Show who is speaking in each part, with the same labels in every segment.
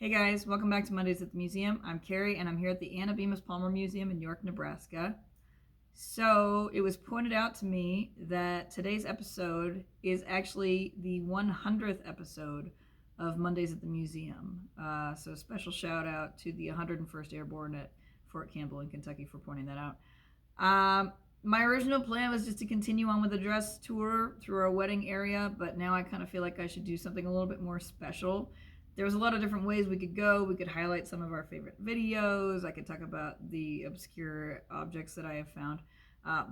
Speaker 1: Hey guys, welcome back to Mondays at the Museum. I'm Carrie and I'm here at the Anna Bemis Palmer Museum in York, Nebraska. So it was pointed out to me that today's episode is actually the 100th episode of Mondays at the Museum. So a special shout out to the 101st Airborne at Fort Campbell in Kentucky for pointing that out. My original plan was just to continue on with the dress tour through our wedding area, but now I kind of feel like I should do something a little bit more special. There was a lot of different ways we could go. We could highlight some of our favorite videos. I could talk about the obscure objects that I have found.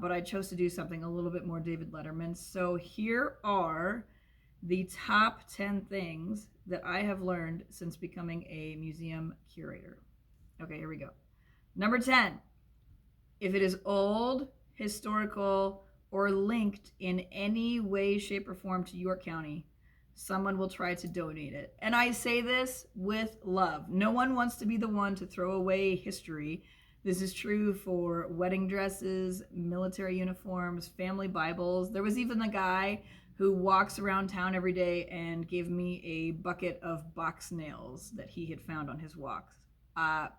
Speaker 1: But I chose to do something a little bit more David Letterman. So here are the top 10 things that I have learned since becoming a museum curator. Okay, here we go. Number 10, if it is old, historical, or linked in any way, shape, or form to York County, someone will try to donate it. And I say this with love. No one wants to be the one to throw away history. This is true for wedding dresses, military uniforms, family Bibles. There was even the guy who walks around town every day and gave me a bucket of box nails that he had found on his walks. I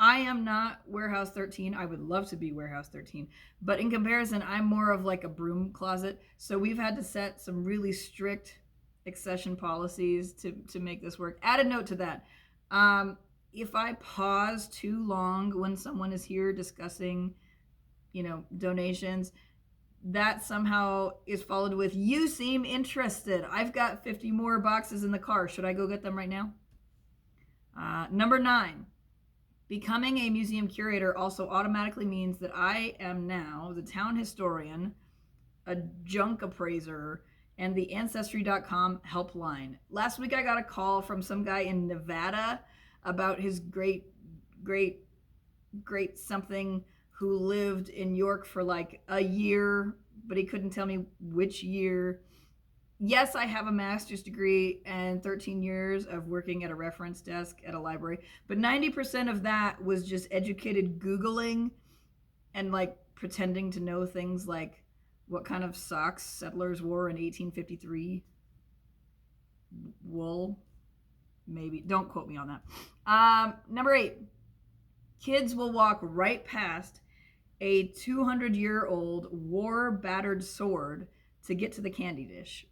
Speaker 1: am not Warehouse 13. I would love to be Warehouse 13. But in comparison, I'm more of like a broom closet. So we've had to set some really strict accession policies to make this work. Add a note to that. If I pause too long when someone is here discussing, donations, that somehow is followed with, you seem interested. I've got 50 more boxes in the car. Should I go get them right now? Number 9. Becoming a museum curator also automatically means that I am now the town historian, a junk appraiser, and the Ancestry.com helpline. Last week I got a call from some guy in Nevada about his great something who lived in York for like a year, but he couldn't tell me which year. Yes, I have a master's degree and 13 years of working at a reference desk at a library, but 90% of that was just educated Googling and like pretending to know things like what kind of socks settlers wore in 1853. Wool, maybe. Don't quote me on that. Number 8, kids will walk right past a 200-year-old war-battered sword to get to the candy dish.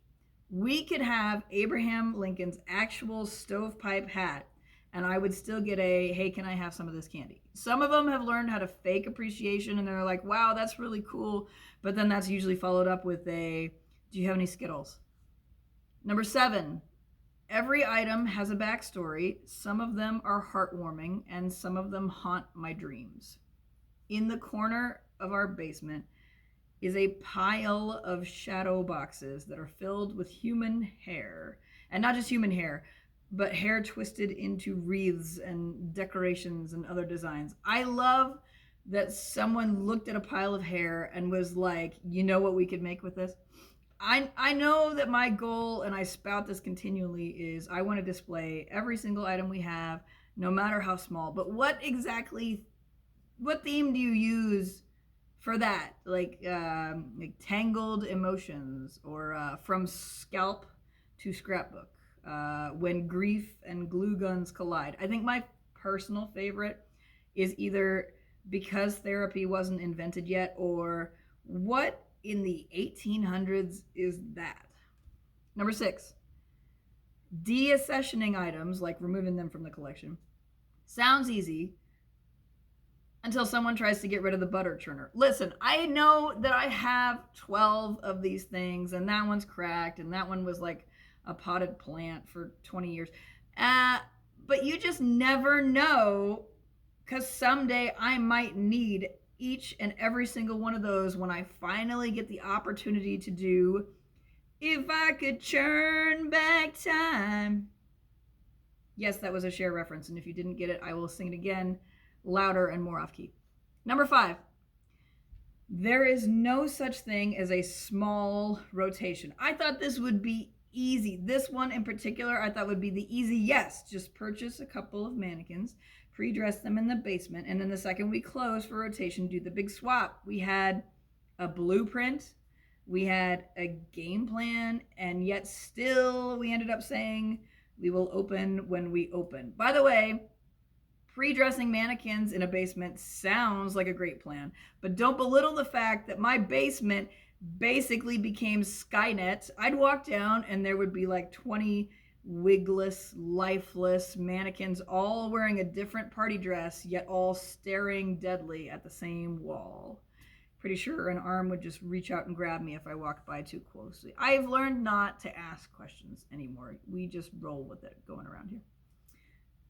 Speaker 1: We could have Abraham Lincoln's actual stovepipe hat, and I would still get a, hey, can I have some of this candy? Some of them have learned how to fake appreciation, and they're like, wow, that's really cool. But then that's usually followed up with a, do you have any Skittles? Number 7, every item has a backstory. Some of them are heartwarming, and some of them haunt my dreams. In the corner of our basement is a pile of shadow boxes that are filled with human hair. And not just human hair, but hair twisted into wreaths and decorations and other designs. I love that someone looked at a pile of hair and was like, you know what we could make with this? I know that my goal, and I spout this continually, is I want to display every single item we have, no matter how small. But what theme do you use for that? Like tangled emotions, or from scalp to scrapbook, when grief and glue guns collide. I think my personal favorite is either because therapy wasn't invented yet, or what in the 1800s is that? Number 6, deaccessioning items, like removing them from the collection, sounds easy until someone tries to get rid of the butter churner. Listen, I know that I have 12 of these things, and that one's cracked, and that one was like a potted plant for 20 years. But you just never know, because someday I might need each and every single one of those when I finally get the opportunity to do If I Could Turn Back Time. Yes, that was a Cher reference, and if you didn't get it, I will sing it again, louder and more off key. Number 5, there is no such thing as a small rotation. I thought this would be easy. This one in particular, I thought would be the easy yes. Just purchase a couple of mannequins, pre-dress them in the basement, and then the second we close for rotation, do the big swap. We had a blueprint, we had a game plan, and yet still we ended up saying We will open when we open. By the way, pre-dressing mannequins in a basement sounds like a great plan, but don't belittle the fact that my basement basically became Skynet. I'd walk down and there would be like 20 wigless, lifeless mannequins, all wearing a different party dress, yet all staring deadly at the same wall. Pretty sure an arm would just reach out and grab me if I walked by too closely. I've learned not to ask questions anymore. We just roll with it going around here.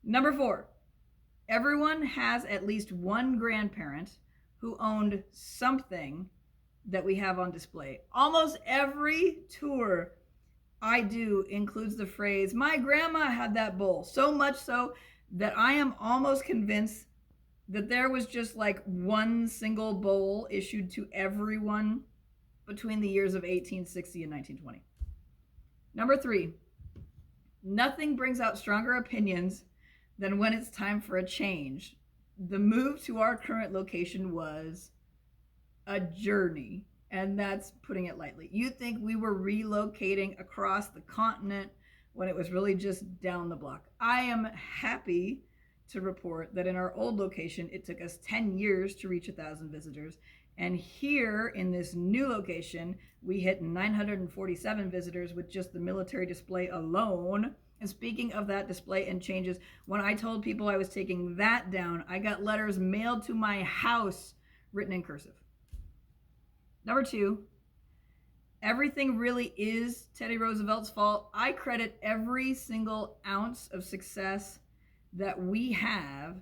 Speaker 1: Number 4. Everyone has at least one grandparent who owned something that we have on display. Almost every tour I do includes the phrase, my grandma had that bowl. So much so that I am almost convinced that there was just like one single bowl issued to everyone between the years of 1860 and 1920. Number 3, nothing brings out stronger opinions than when it's time for a change. The move to our current location was a journey, and that's putting it lightly. You'd think we were relocating across the continent when it was really just down the block. I am happy to report that in our old location, it took us 10 years to reach 1,000 visitors. And here in this new location, we hit 947 visitors with just the military display alone. And speaking of that display and changes, when I told people I was taking that down, I got letters mailed to my house written in cursive. Number 2, everything really is Teddy Roosevelt's fault. I credit every single ounce of success that we have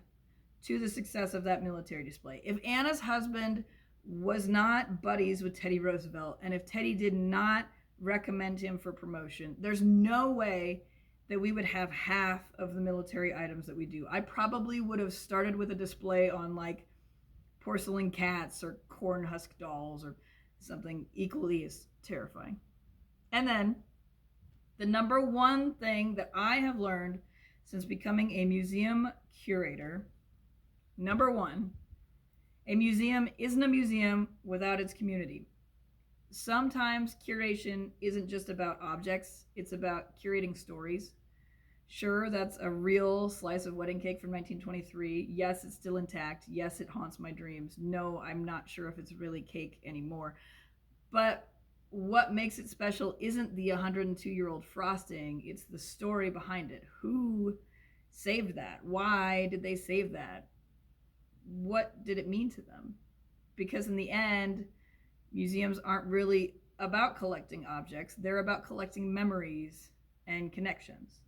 Speaker 1: to the success of that military display. If Anna's husband was not buddies with Teddy Roosevelt, and if Teddy did not recommend him for promotion, there's no way that we would have half of the military items that we do. I probably would have started with a display on like porcelain cats or corn husk dolls or something equally as terrifying. And then the number one thing that I have learned since becoming a museum curator, number 1, a museum isn't a museum without its community. Sometimes curation isn't just about objects, it's about curating stories. Sure, that's a real slice of wedding cake from 1923. Yes, it's still intact. Yes, it haunts my dreams. No, I'm not sure if it's really cake anymore. But what makes it special isn't the 102-year-old frosting, it's the story behind it. Who saved that? Why did they save that? What did it mean to them? Because in the end, museums aren't really about collecting objects, they're about collecting memories and connections.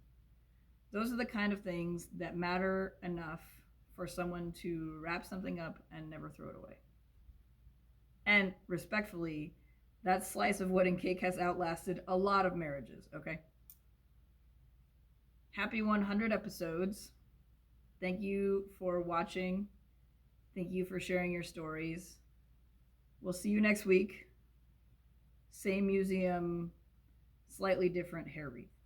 Speaker 1: Those are the kind of things that matter enough for someone to wrap something up and never throw it away. And respectfully, that slice of wedding cake has outlasted a lot of marriages, okay? Happy 100 episodes. Thank you for watching. Thank you for sharing your stories. We'll see you next week. Same museum, slightly different hair wreath.